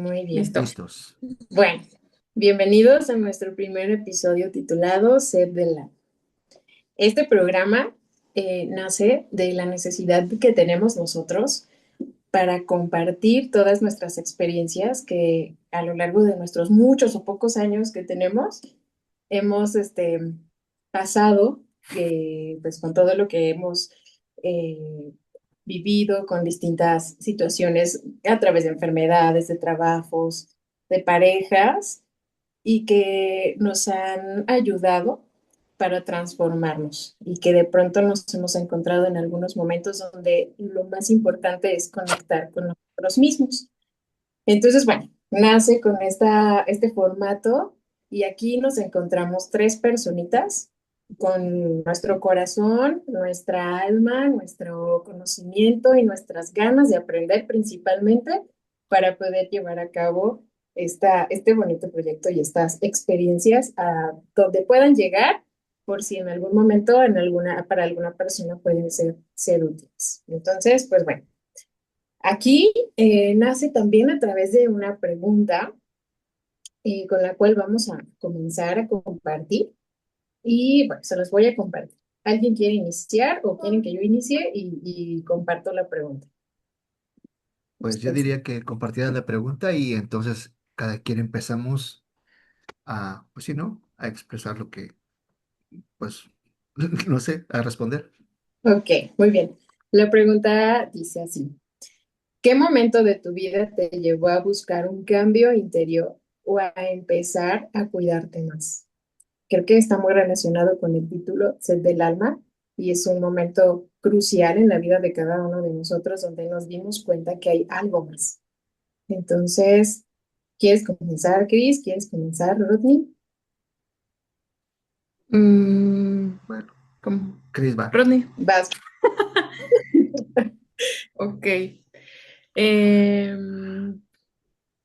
Muy bien. Listo. Listos. Bueno, bienvenidos a nuestro primer episodio titulado Sed del Alma. Este programa nace de la necesidad que tenemos nosotros para compartir todas nuestras experiencias que a lo largo de nuestros muchos o pocos años que tenemos hemos pasado, pues con todo lo que hemos eh, vivido, con distintas situaciones a través de enfermedades, de trabajos, de parejas y que nos han ayudado para transformarnos y que de pronto nos hemos encontrado en algunos momentos donde lo más importante es conectar con nosotros mismos. Entonces, bueno, nace con este formato y aquí nos encontramos tres personitas con nuestro corazón, nuestra alma, nuestro conocimiento y nuestras ganas de aprender principalmente para poder llevar a cabo este bonito proyecto y estas experiencias a donde puedan llegar por si en algún momento para alguna persona pueden ser útiles. Entonces, pues bueno. Aquí nace también a través de una pregunta con la cual vamos a comenzar a compartir y bueno, se los voy a compartir. ¿Alguien quiere iniciar o quieren que yo inicie y comparto la pregunta? Pues yo Ustedes. diría que compartieras la pregunta y entonces cada quien empezamos a, pues sí, ¿no? A expresar lo que, pues, no sé, a responder. Ok, muy bien. La pregunta dice así. ¿Qué momento de tu vida te llevó a buscar un cambio interior o a empezar a cuidarte más? Creo que está muy relacionado con el título Sed del Alma y es un momento crucial en la vida de cada uno de nosotros donde nos dimos cuenta que hay algo más. Entonces, ¿quieres comenzar, Chris? ¿Quieres comenzar, Rodney? Bueno, ¿cómo? Cris va. Rodney. Vas. Ok. Em,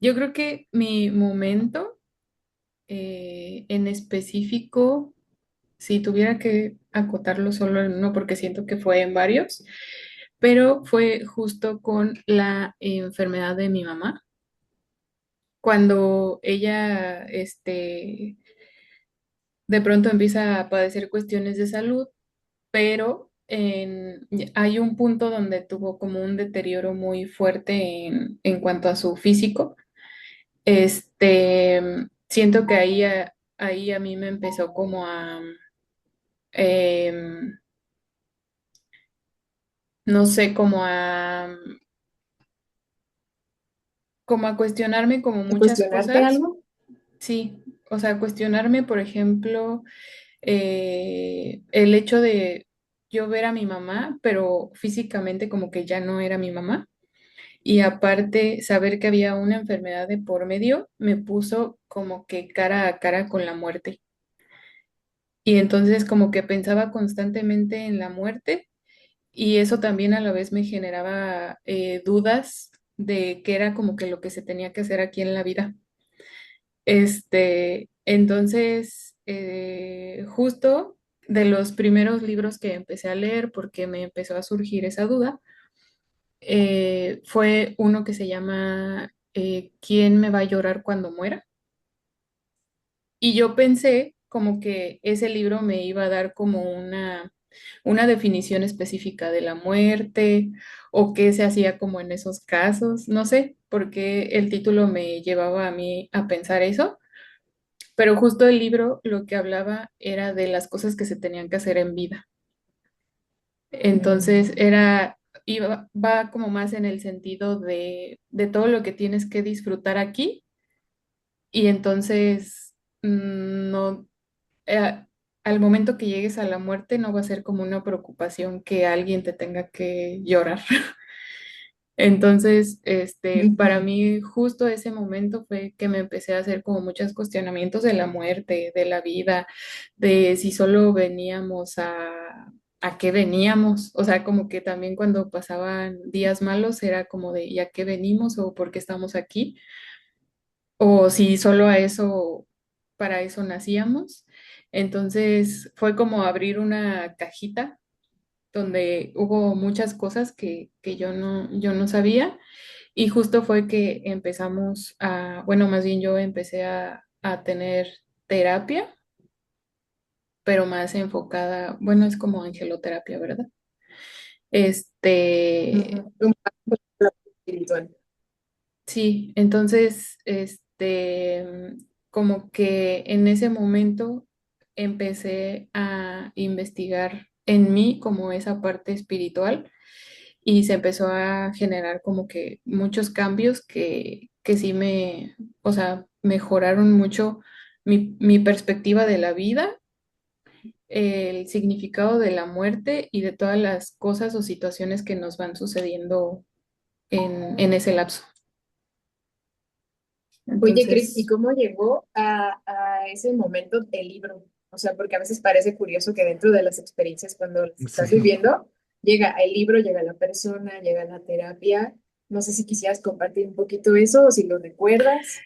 yo creo que mi momento en específico, si tuviera que acotarlo solo en uno, porque siento que fue en varios, pero fue justo con la enfermedad de mi mamá. Cuando ella, de pronto empieza a padecer cuestiones de salud, pero hay un punto donde tuvo como un deterioro muy fuerte en cuanto a su físico. Siento que ahí a mí me empezó como em, no sé, como a cuestionarme como muchas ¿Cuestionarte cosas. algo? Sí, o sea, cuestionarme, por ejemplo, el hecho de yo ver a mi mamá, pero físicamente como que ya no era mi mamá. Y aparte, saber que había una enfermedad de por medio me puso como que cara a cara con la muerte. Y entonces como que pensaba constantemente en la muerte y eso también a la vez me generaba dudas de qué era como que lo que se tenía que hacer aquí en la vida. Entonces, justo de los primeros libros que empecé a leer, porque me empezó a surgir esa duda, fue uno que se llama ¿Quién me va a llorar cuando muera? Y yo pensé como que ese libro me iba a dar como una definición específica de la muerte o qué se hacía como en esos casos, no sé, porque el título me llevaba a mí a pensar eso, pero justo el libro lo que hablaba era de las cosas que se tenían que hacer en vida. Entonces Mm, va como más en el sentido de todo lo que tienes que disfrutar aquí y entonces no, eh, al momento que llegues a la muerte no va a ser como una preocupación que alguien te tenga que llorar. Entonces, para ujú. mí justo ese momento fue que me empecé a hacer como muchos cuestionamientos de la muerte, de la vida, de si solo veníamos a qué veníamos. O sea, como que también cuando pasaban días malos era como de, ¿y a qué venimos o por qué estamos aquí? O si solo a eso, para eso nacíamos. Entonces, fue como abrir una cajita donde hubo muchas cosas que yo no sabía Y justo fue que empezamos bueno, más bien yo empecé a tener terapia, pero más enfocada, bueno, es como angeloterapia, ¿verdad? Este, Ujú. Un poco espiritual. sí, entonces, como que en ese momento empecé a investigar en mí como esa parte espiritual y se empezó a generar como que muchos cambios que sí o sea, mejoraron mucho mi perspectiva de la vida, el significado de la muerte y de todas las cosas o situaciones que nos van sucediendo en ese lapso. Oye, Cris, ¿y Entonces, cómo llegó a ese momento el libro? O sea, porque a veces parece curioso que dentro de las experiencias, cuando las estás Sí. viviendo, llega el libro, llega la persona, llega la terapia. No sé si quisieras compartir un poquito eso o si lo recuerdas.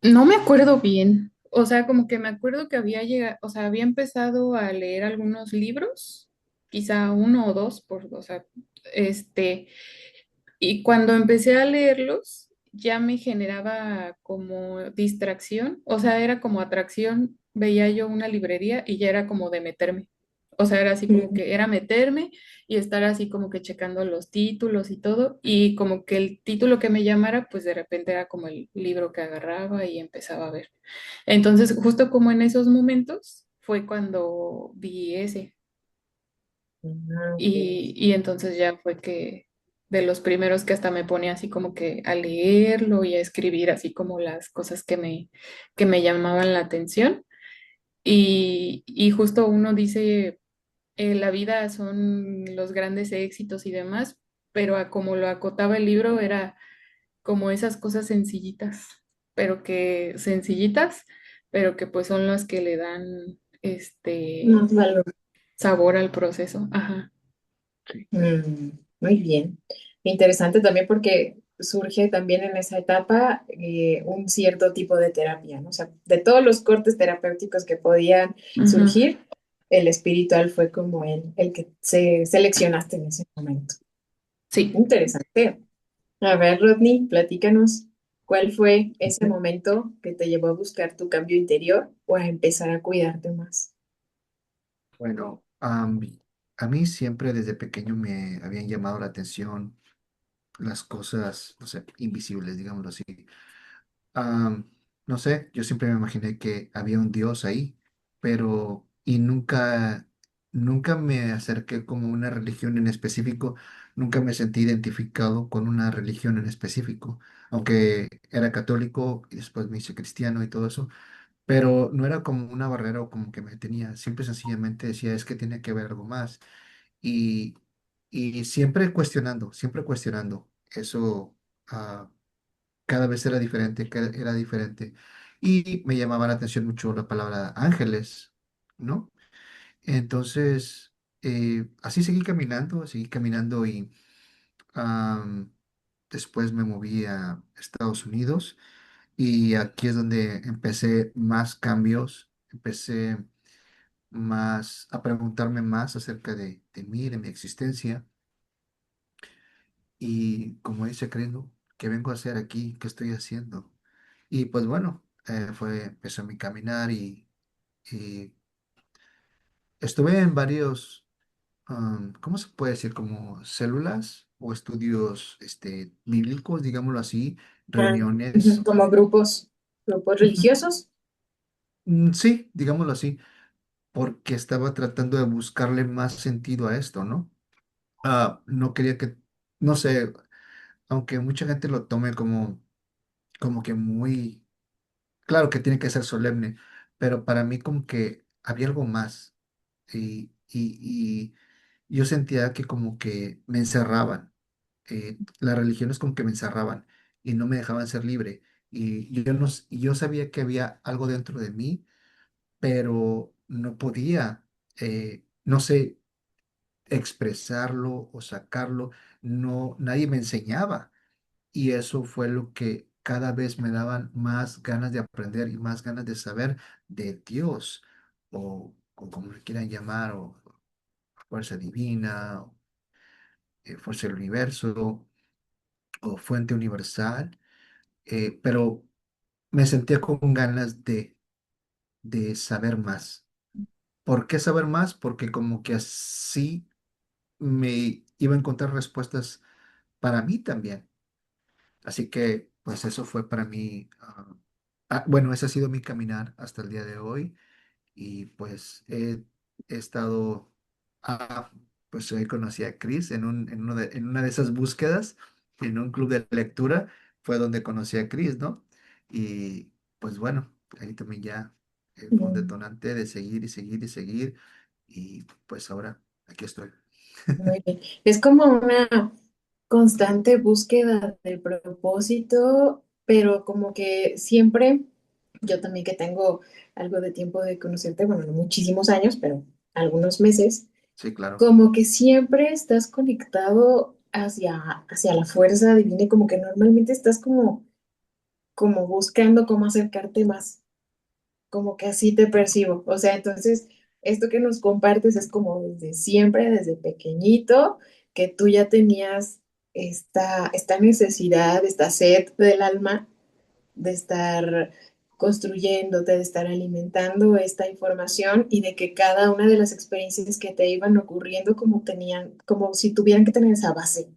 no me acuerdo bien. O sea, como que me acuerdo que había llegado, o sea, había empezado a leer algunos libros, quizá uno o dos, o sea, este, y cuando empecé a leerlos, ya me generaba como distracción, o sea, era como atracción, veía yo una librería y ya era como de meterme. O sea, era así como Mm. que era meterme y estar así como que checando los títulos y todo, y como que el título que me llamara, pues de repente era como el libro que agarraba y empezaba a ver. Entonces, justo como en esos momentos fue cuando vi ese. Ah, ok. Y entonces ya fue que de los primeros que hasta me pone así como que a leerlo y a escribir así como las cosas que me llamaban la atención. Y justo uno dice, la vida son los grandes éxitos y demás, pero a como lo acotaba el libro era como esas cosas sencillitas, pero que pues son las que le dan Más valor. sabor al proceso. Ajá. Sí. Mm, muy bien. Interesante también porque surge también en esa etapa un cierto tipo de terapia, ¿no? O sea, de todos los cortes terapéuticos que podían Ujú. surgir, el espiritual fue como el que se seleccionaste en ese momento. Sí. Interesante. A ver, Rodney, platícanos, ¿cuál fue ese momento que te llevó a buscar tu cambio interior o a empezar a cuidarte más? Bueno, a mí siempre desde pequeño me habían llamado la atención las cosas, no sé, invisibles, digámoslo así. Am, no sé, yo siempre me imaginé que había un Dios ahí, pero y nunca me acerqué como a una religión en específico, nunca me sentí identificado con una religión en específico, aunque era católico y después me hice cristiano y todo eso, pero no era como una barrera o como que me tenía, simple y sencillamente decía, es que tiene que haber algo más y, y siempre cuestionando eso. Cada vez era diferente, era diferente. Y me llamaba la atención mucho la palabra ángeles, ¿no? Entonces, así seguí caminando y am, después me moví a Estados Unidos y aquí es donde empecé más cambios, empecé más a preguntarme más acerca de mí, de mi existencia y como dice Crendo, ¿qué vengo a hacer aquí? ¿Qué estoy haciendo? Y pues bueno, empezó mi caminar y estuve en varios, ¿cómo se puede decir? Como células o estudios bíblicos, digámoslo así, Ah, ujú, reuniones. como grupos Ujú. religiosos. Sí, digámoslo así, porque estaba tratando de buscarle más sentido a esto, ¿no? No quería que, no sé, aunque mucha gente lo tome como que muy, claro que tiene que ser solemne, pero para mí como que había algo más. Y yo sentía que como que me encerraban. Las religiones como que me encerraban y no me dejaban ser libre. Y yo, no, y yo sabía que había algo dentro de mí, pero no podía, no sé, expresarlo o sacarlo. No, nadie me enseñaba. Y eso fue lo que cada vez me daban más ganas de aprender y más ganas de saber de Dios o como le quieran llamar, o fuerza divina, fuerza del universo. o fuente universal, pero me sentía con ganas de saber más. ¿Por qué saber más? Porque como que así me iba a encontrar respuestas para mí también. Así que, pues eso fue para mí, bueno, ese ha sido mi caminar hasta el día de hoy. Y pues he estado, ah, pues ahí conocí a Chris en una de esas búsquedas, en un club de lectura, fue donde conocí a Chris, ¿no? Y pues bueno, ahí también ya fue un Mm, detonante de seguir y seguir y seguir, y pues ahora aquí estoy. muy bien. Es como una constante búsqueda de propósito, pero como que siempre, yo también que tengo algo de tiempo de conocerte, bueno, no muchísimos años, pero algunos meses, Sí, claro, como que siempre estás conectado hacia la fuerza divina y como que normalmente estás como buscando cómo acercarte más, como que así te percibo. O sea, entonces, esto que nos compartes es como desde siempre, desde pequeñito, que tú ya tenías esta necesidad, esta sed del alma de estar construyéndote, de estar alimentando esta información y de que cada una de las experiencias que te iban ocurriendo como tenían, como si tuvieran que tener esa base.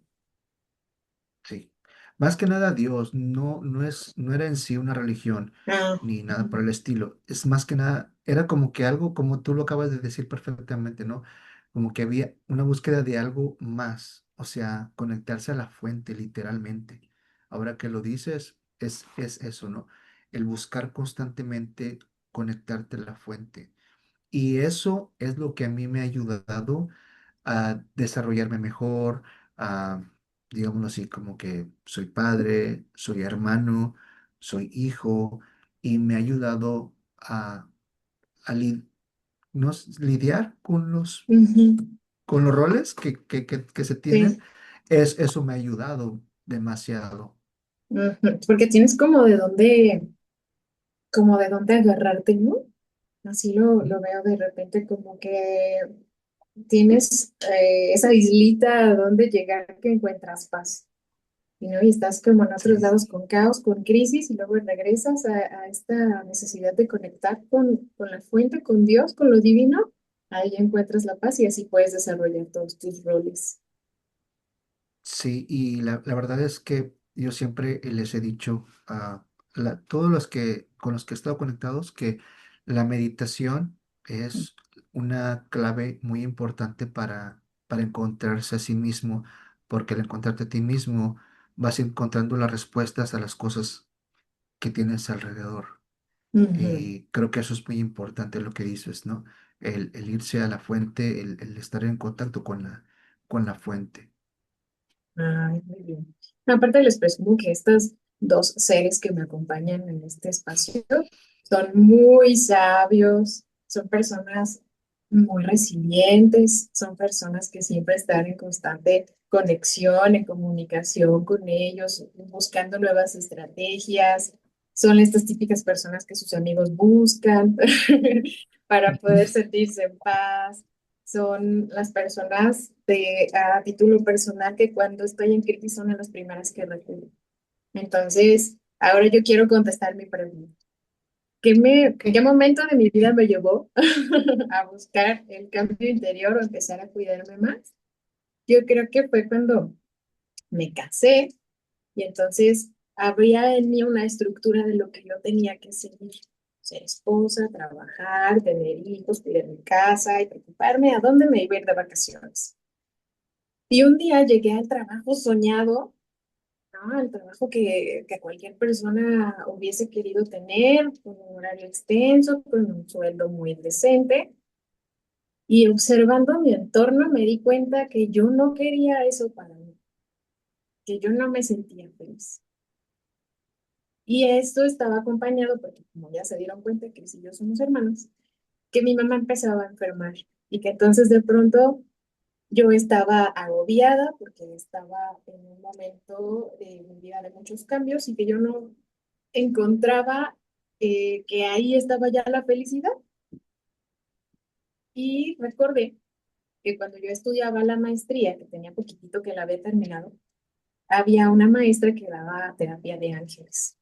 sí. Más que nada Dios, no era en sí una religión Ah, ni nada por ujú, el estilo. Es más que nada, era como que algo, como tú lo acabas de decir perfectamente, ¿no? Como que había una búsqueda de algo más, o sea, conectarse a la fuente, literalmente. Ahora que lo dices, es eso, ¿no? El buscar constantemente conectarte a la fuente. Y eso es lo que a mí me ha ayudado a desarrollarme mejor, a, digámoslo así, como que soy padre, soy hermano, soy hijo, y me ha ayudado a no lidiar ujú, con los roles que se tienen. sí, Eso me ha ayudado demasiado. ujú, porque tienes como de dónde agarrarte, ¿no? Así lo veo de repente como que tienes esa islita a donde llegar que encuentras paz. Y, ¿no? Y estás como en otros Sí, lados con caos, con crisis, y luego regresas a esta necesidad de conectar con la fuente, con Dios, con lo divino. Ahí encuentras la paz y así puedes desarrollar todos tus roles. sí, y la verdad es que yo siempre les he dicho a todos los que con los que he estado conectados que la meditación es una clave muy importante para encontrarse a sí mismo, porque al encontrarte a ti mismo vas encontrando las respuestas a las cosas que tienes alrededor. Ujú. Y creo que eso es muy importante lo que dices, ¿no? El irse a la fuente, el estar en contacto con con la fuente. Ay, muy bien. Aparte les presumo que estos dos seres que me acompañan en este espacio son muy sabios, son personas muy resilientes, son personas que siempre están en constante conexión, en comunicación con ellos, buscando nuevas estrategias. Son estas típicas personas que sus amigos buscan para poder sentirse en paz. Son las personas a título personal que cuando estoy en crisis son las primeras que recurro. Entonces, ahora yo quiero contestar mi pregunta. ¿Qué ok. momento de mi vida me llevó a buscar el cambio interior o empezar a cuidarme más? Yo creo que fue cuando me casé y entonces había en mí una estructura de lo que yo tenía que seguir. Ser esposa, trabajar, tener hijos, cuidar mi casa y preocuparme a dónde me iba a ir de vacaciones. Y un día llegué al trabajo soñado, ¿no? Al trabajo que cualquier persona hubiese querido tener, con un horario extenso, con un sueldo muy decente. Y observando mi entorno me di cuenta que yo no quería eso para mí, que yo no me sentía feliz. Y esto estaba acompañado, porque como ya se dieron cuenta, que si yo somos hermanos, que mi mamá empezaba a enfermar y que entonces de pronto yo estaba agobiada porque estaba en un momento de mi vida de muchos cambios y que yo no encontraba que ahí estaba ya la felicidad. Y recordé que cuando yo estudiaba la maestría, que tenía poquitito que la había terminado, había una maestra que daba terapia de ángeles.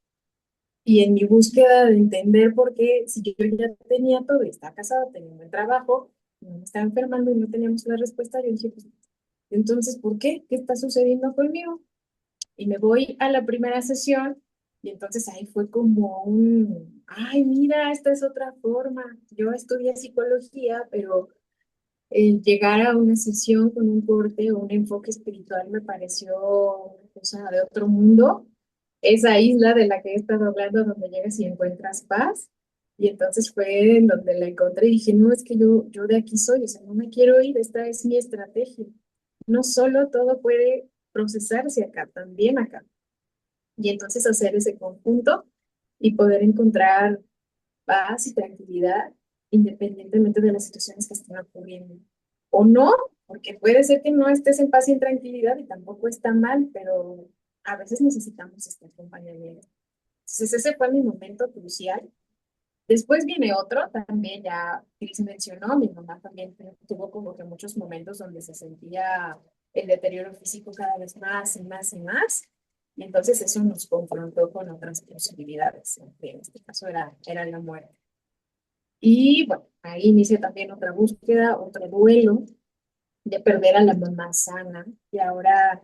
Y en mi búsqueda de entender por qué, si yo ya tenía todo, y estaba casado, tenía un buen trabajo, no me estaba enfermando y no teníamos la respuesta, yo dije, pues, entonces, ¿por qué? ¿Qué está sucediendo conmigo? Y me voy a la primera sesión y entonces ahí fue como ay, mira, esta es otra forma. Yo estudié psicología, pero llegar a una sesión con un corte o un enfoque espiritual me pareció una cosa de otro mundo. Esa isla de la que he estado hablando, donde llegas y encuentras paz. Y entonces fue en donde la encontré y dije, no, es que yo de aquí soy, o sea, no me quiero ir, esta es mi estrategia. No solo todo puede procesarse acá, también acá. Y entonces hacer ese conjunto y poder encontrar paz y tranquilidad independientemente de las situaciones que estén ocurriendo. O no, porque puede ser que no estés en paz y en tranquilidad y tampoco está mal, pero a veces necesitamos este acompañamiento. Entonces ese fue mi momento crucial. Después viene otro, también ya Cris mencionó, mi mamá también tuvo como que muchos momentos donde se sentía el deterioro físico cada vez más y más y más. Y entonces eso nos confrontó con otras posibilidades, que en este caso era la muerte. Y bueno, ahí inicia también otra búsqueda, otro duelo de perder a la mamá sana y ahora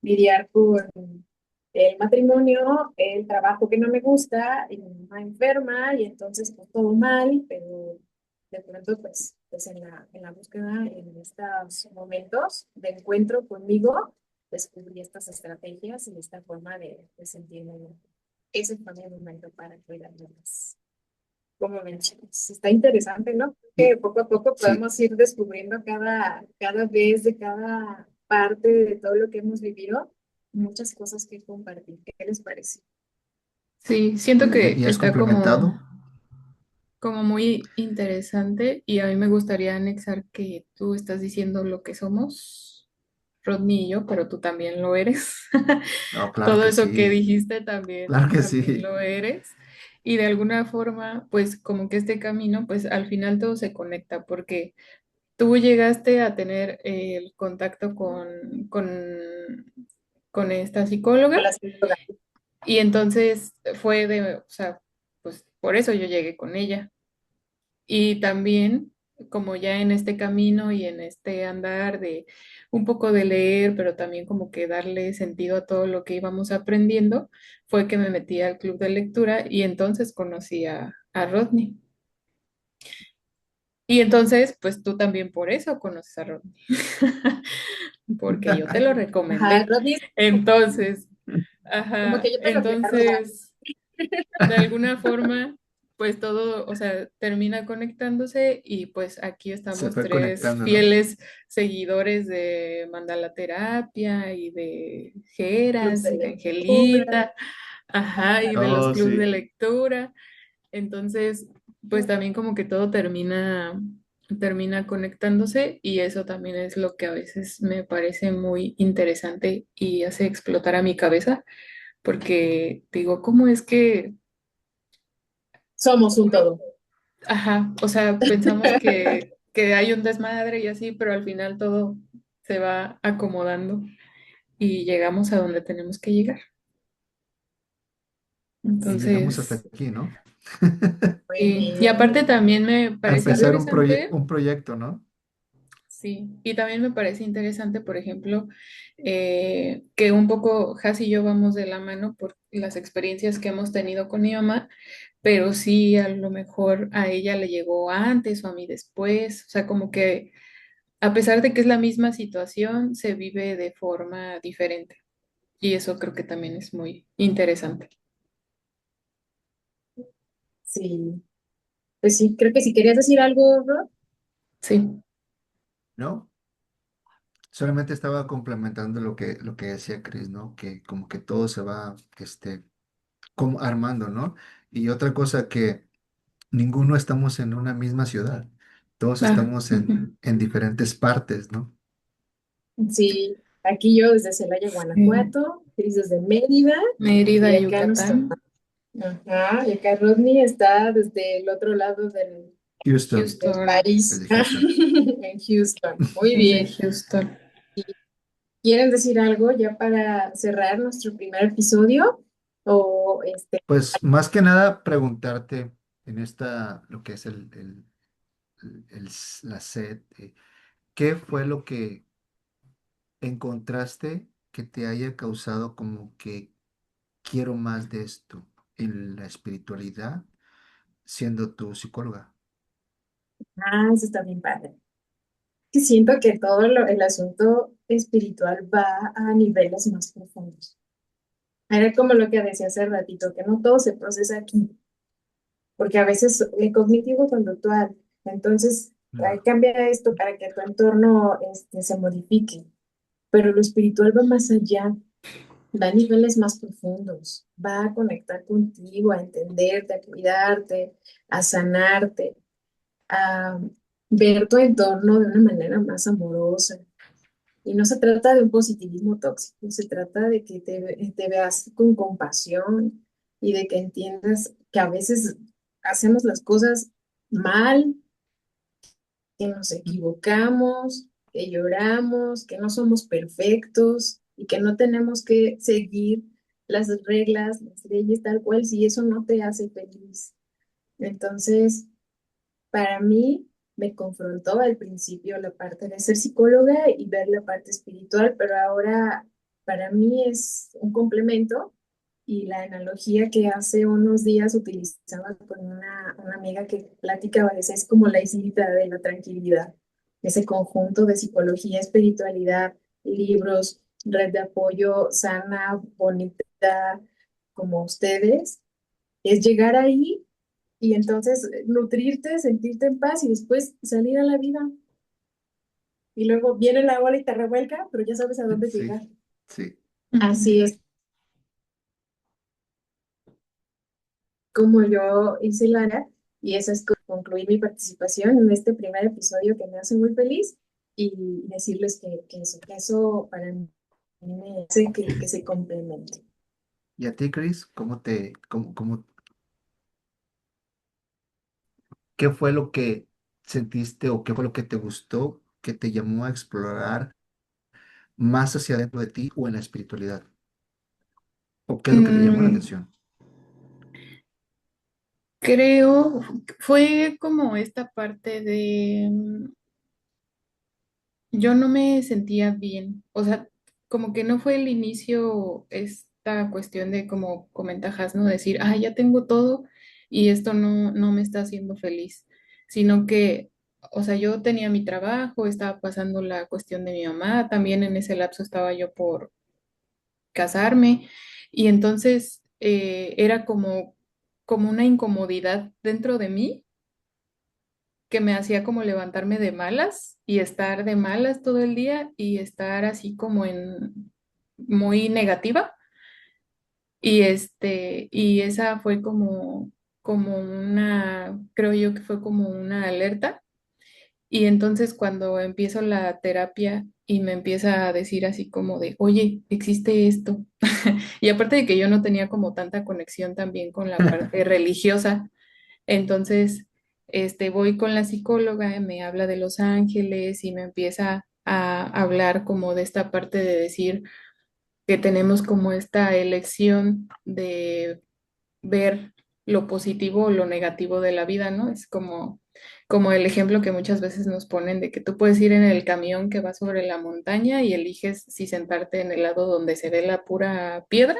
lidiar con el matrimonio, el trabajo que no me gusta y mi mamá enferma y entonces pues todo mal, pero de pronto pues en la búsqueda, en estos momentos de encuentro conmigo, descubrí estas estrategias y esta forma de sentirme bien. Ese fue mi momento para cuidarme más. Como mencionas, está interesante, ¿no? Que Y poco a poco sí, podemos ir descubriendo cada vez de cada parte de todo lo que hemos vivido, muchas cosas que compartir. ¿Qué les parece? Sí, siento oye, que ¿y has está como, complementado? como muy interesante y a mí me gustaría anexar que tú estás diciendo lo que somos, Rodney y yo, pero tú también lo eres. No, claro Todo que eso que sí, dijiste también, claro que también sí. lo eres. Y de alguna forma, pues como que este camino, pues al final todo se conecta porque tú llegaste a tener el contacto con esta psicóloga Hola, psicóloga. y entonces fue de, o sea, pues por eso yo llegué con ella. Y también, como ya en este camino y en este andar de un poco de leer, pero también como que darle sentido a todo lo que íbamos aprendiendo, fue que me metí al club de lectura y entonces conocí a Rodney. Y entonces, pues tú también por eso conoces a Rodney, porque yo te lo Ajá, recomendé. Rodney, Entonces, como que ajá, yo te lo fui a robar. entonces de alguna forma, pues todo, o sea, termina conectándose y pues aquí Se estamos fue tres conectando, ¿no? fieles seguidores de Mandala Terapia y de Club Jeras de y de lectura. Angelita, ajá, y de los Oh, clubes de sí. lectura. Entonces, pues también como que todo termina conectándose y eso también es lo que a veces me parece muy interesante y hace explotar a mi cabeza, porque digo, ¿cómo es que Somos un uno, todo. ajá, o sea, pensamos que hay un desmadre y así, pero al final todo se va acomodando y llegamos a donde tenemos que llegar? Y llegamos hasta Entonces, aquí, ¿no? Muy y aparte bien. también me A parece empezar interesante, un proyecto, ¿no? sí, y también me parece interesante, por ejemplo, que un poco Has y yo vamos de la mano por las experiencias que hemos tenido con mi mamá, pero sí a lo mejor a ella le llegó antes o a mí después, o sea, como que a pesar de que es la misma situación, se vive de forma diferente. Y eso creo que también es muy interesante. Sí, pues sí, creo que si querías decir algo, Rod. Sí, ¿No? Solamente estaba complementando lo que decía Chris, ¿no? Que como que todo se va, como armando, ¿no? Y otra cosa que ninguno estamos en una misma ciudad. Todos ah, estamos ujú. en diferentes partes, ¿no? Sí, aquí yo desde Celaya, Sí. Guanajuato, Cris desde Mérida, y Mérida, acá nuestro, Yucatán, ajá, y acá Rodney está desde el otro lado Houston, del Houston, país, desde Houston. en Houston. Muy desde bien. Houston. ¿Y ¿quieren decir algo ya para cerrar nuestro primer episodio? O Pues más que nada preguntarte en lo que es la sed, ¿qué fue lo que encontraste que te haya causado como que quiero más de esto en la espiritualidad siendo tu psicóloga? eso está bien padre. Que siento que el asunto espiritual va a niveles más profundos. Era como lo que decía hace ratito, que no todo se procesa aquí, porque a veces el cognitivo-conductual, entonces Claro. cambia esto para que tu entorno se modifique, pero lo espiritual va más allá, va a niveles más profundos, va a conectar contigo, a entenderte, a cuidarte, a sanarte, a ver tu entorno de una manera más amorosa. Y no se trata de un positivismo tóxico, se trata de que te veas con compasión y de que entiendas que a veces hacemos las cosas mal, que nos equivocamos, que lloramos, que no somos perfectos y que no tenemos que seguir las reglas, las leyes tal cual si eso no te hace feliz. Entonces, para mí me confrontó al principio la parte de ser psicóloga y ver la parte espiritual, pero ahora para mí es un complemento y la analogía que hace unos días utilizaba con una amiga que platicaba es como la islita de la tranquilidad, ese conjunto de psicología, espiritualidad, libros, red de apoyo sana, bonita, como ustedes, es llegar ahí y entonces nutrirte, sentirte en paz y después salir a la vida. Y luego viene la ola y te revuelca, pero ya sabes a dónde llegar. Sí, sí. Ujú. Así es como yo hice Lara y eso es concluir mi participación en este primer episodio que me hace muy feliz y decirles que eso para mí me hace que se complemente. ¿Y a ti, Chris, qué fue lo que sentiste o qué fue lo que te gustó que te llamó a explorar más hacia adentro de ti o en la espiritualidad? ¿O qué es lo que te llamó la Mm, atención? creo, fue como esta parte de, yo no me sentía bien, o sea, como que no fue el inicio esta cuestión de como comentabas, ¿no? Decir, ah, ya tengo todo y esto no me está haciendo feliz, sino que, o sea, yo tenía mi trabajo, estaba pasando la cuestión de mi mamá, también en ese lapso estaba yo por casarme y entonces era como una incomodidad dentro de mí que me hacía como levantarme de malas y estar de malas todo el día y estar así como en muy negativa. Y esa fue como una, creo yo que fue como una alerta. Y entonces cuando empiezo la terapia y me empieza a decir así como de, oye, existe esto. Y aparte de que yo no tenía como tanta conexión también con la parte religiosa, entonces, voy con la psicóloga, me habla de los ángeles y me empieza a hablar como de esta parte de decir que tenemos como esta elección de ver lo positivo o lo negativo de la vida, ¿no? Es como el ejemplo que muchas veces nos ponen de que tú puedes ir en el camión que va sobre la montaña y eliges si sentarte en el lado donde se ve la pura piedra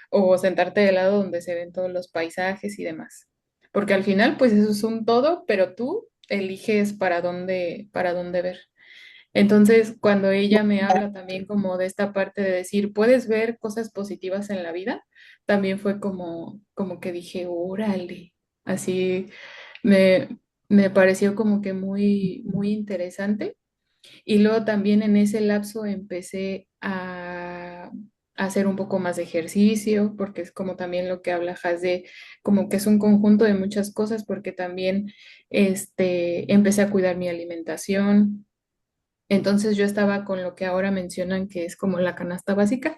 o sentarte del lado donde se ven todos los paisajes y demás. Porque al final, pues eso es un todo, pero tú eliges para dónde ver. Entonces, cuando ella me habla también como de esta parte de decir, puedes ver cosas positivas en la vida, también fue como que dije, órale, así me, me pareció como que muy interesante. Y luego también en ese lapso empecé a hacer un poco más de ejercicio, porque es como también lo que habla Has de, como que es un conjunto de muchas cosas, porque también empecé a cuidar mi alimentación. Entonces yo estaba con lo que ahora mencionan que es como la canasta básica,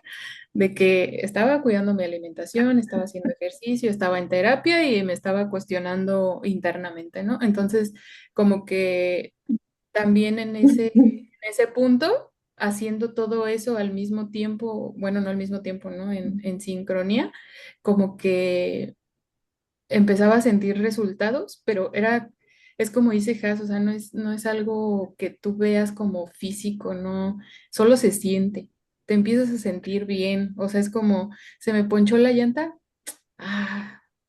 de que estaba cuidando mi alimentación, estaba haciendo ejercicio, estaba en terapia y me estaba cuestionando internamente, ¿no? Entonces, como que también en ese punto haciendo todo eso al mismo tiempo, bueno, no al mismo tiempo, ¿no? En sincronía, como que empezaba a sentir resultados, pero es como dice Has, o sea, no es algo que tú veas como físico, no, solo se siente, te empiezas a sentir bien, o sea, es como, se me ponchó la llanta,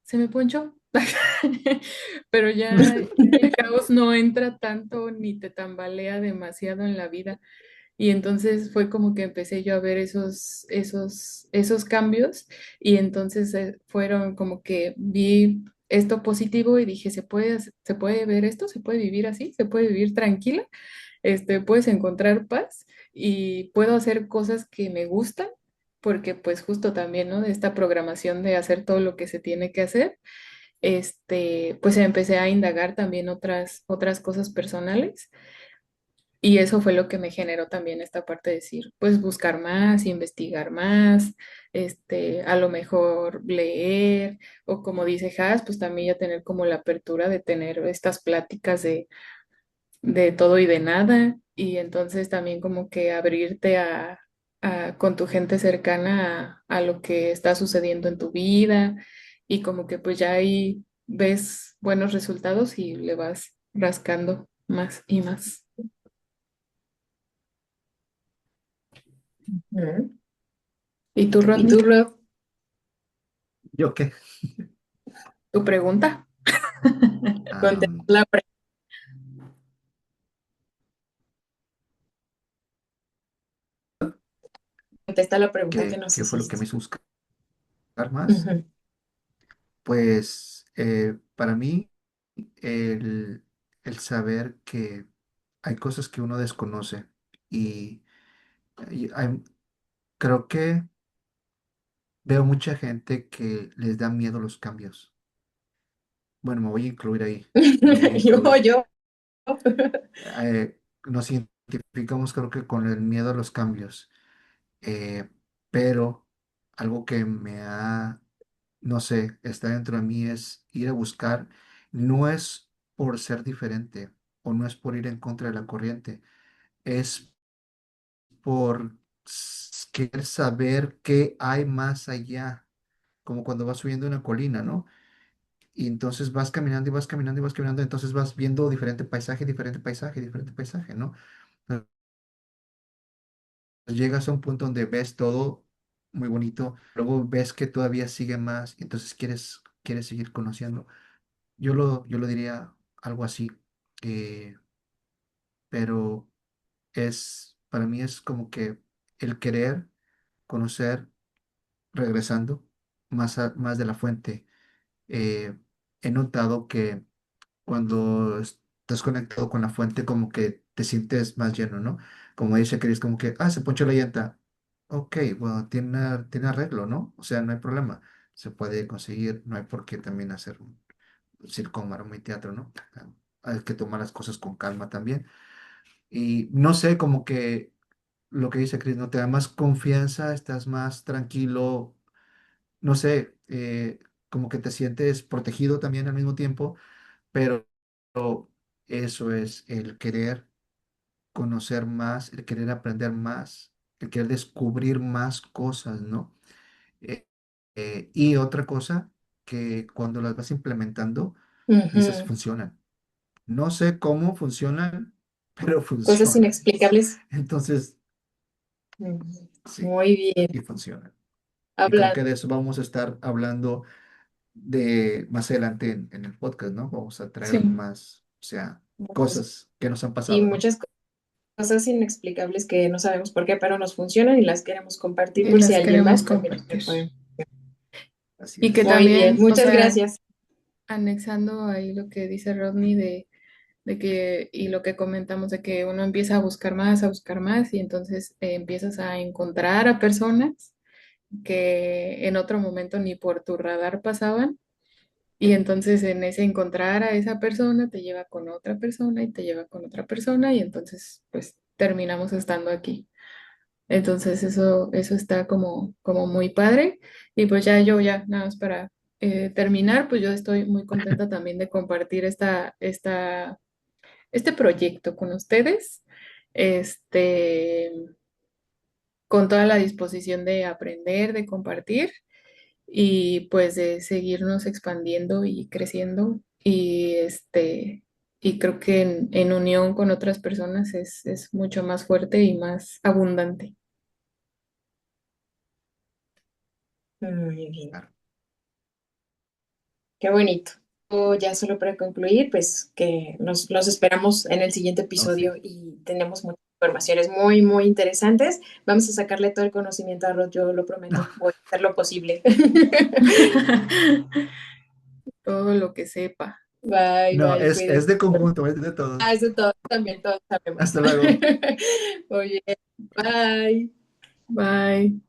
se me ponchó, pero ya el caos no entra tanto ni te tambalea demasiado en la vida. Y entonces fue como que empecé yo a ver esos cambios y entonces fueron como que vi esto positivo y dije, ¿se puede ver esto? ¿Se puede vivir así? ¿Se puede vivir tranquila? Puedes encontrar paz y puedo hacer cosas que me gustan, porque pues justo también, ¿no? De esta programación de hacer todo lo que se tiene que hacer, pues empecé a indagar también otras cosas personales y eso fue lo que me generó también esta parte de decir, pues buscar más, investigar más, a lo mejor leer, o como dice Has, pues también ya tener como la apertura de tener estas pláticas de todo y de nada, y entonces también como que abrirte con tu gente cercana a lo que está sucediendo en tu vida, y como que pues ya ahí ves buenos resultados y le vas rascando más y más. Ujú. ¿Y tú, ¿Y Rodney? tú, Rob? ¿Yo qué? ¿Tu pregunta? Contesta Am, contesta la pregunta que ¿qué nos fue lo que me hiciste. hizo buscar más? Ujú. Pues para mí el saber que hay cosas que uno desconoce y, creo que veo mucha gente que les da miedo los cambios. Bueno, me voy a incluir ahí, me voy a Yo, incluir. yo. Nos identificamos creo que con el miedo a los cambios, pero algo que no sé, está dentro de mí es ir a buscar, no es por ser diferente o no es por ir en contra de la corriente, es por querer saber qué hay más allá, como cuando vas subiendo una colina, ¿no? Y entonces vas caminando y vas caminando y vas caminando, entonces vas viendo diferente paisaje, diferente paisaje, diferente paisaje, ¿no? Llegas a un punto donde ves todo muy bonito, luego ves que todavía sigue más, y entonces quieres seguir conociendo. Yo lo diría algo así, eh, pero para mí es como que el querer conocer, regresando más de la fuente. eh, He notado que cuando estás conectado con la fuente, como que te sientes más lleno, ¿no? Como dice Chris, como que, se ponchó la llanta. Ok, bueno, tiene arreglo, ¿no? O sea, no hay problema. Se puede conseguir, no hay por qué también hacer un circo, maroma y teatro, ¿no? Hay que tomar las cosas con calma también. Y no sé, como que lo que dice Chris, ¿no? Te da más confianza, estás más tranquilo, no sé, como que te sientes protegido también al mismo tiempo, pero eso es el querer conocer más, el querer aprender más, el querer descubrir más cosas, ¿no? Eh, y otra cosa que cuando las vas implementando, dices, Ujú. funcionan. No sé cómo funcionan, pero Cosas funcionan. inexplicables. Entonces, Ujú. sí, Muy bien. y funcionan. Y creo que Hablando. de eso vamos a estar hablando más adelante en el podcast, ¿no? Vamos a traer Sí. más, o sea, Muchas, cosas que nos han sí, pasado, ¿no? muchas cosas inexplicables que no sabemos por qué, pero nos funcionan y las queremos compartir Y por si a las alguien queremos más también le compartir. pueden. Así Y que es. Muy bien, también, o muchas sea, gracias. anexando ahí lo que dice Rodney de que, y lo que comentamos de que uno empieza a buscar más, y entonces empiezas a encontrar a personas que en otro momento ni por tu radar pasaban. Y entonces en ese encontrar a esa persona te lleva con otra persona y te lleva con otra persona y entonces pues terminamos estando aquí. Entonces eso está como muy padre. Y pues ya nada más para terminar, pues yo estoy muy contenta también de compartir este proyecto con ustedes. Este, con toda la disposición de aprender, de compartir y pues de seguirnos expandiendo y creciendo y creo que en unión con otras personas es mucho más fuerte y más abundante. Muy bien, Claro. qué bonito. Ya solo para concluir, pues que nos esperamos en el siguiente Oh, sí. episodio y tenemos muchas informaciones muy, muy interesantes. Vamos a sacarle todo el conocimiento a Rod, yo lo prometo, voy a hacer lo posible. Todo lo que sepa. Bye, No, bye, es cuídense. de conjunto, es de Ah, todos. eso todos también, todos sabemos. Hasta luego. Muy bien, bye. Bye.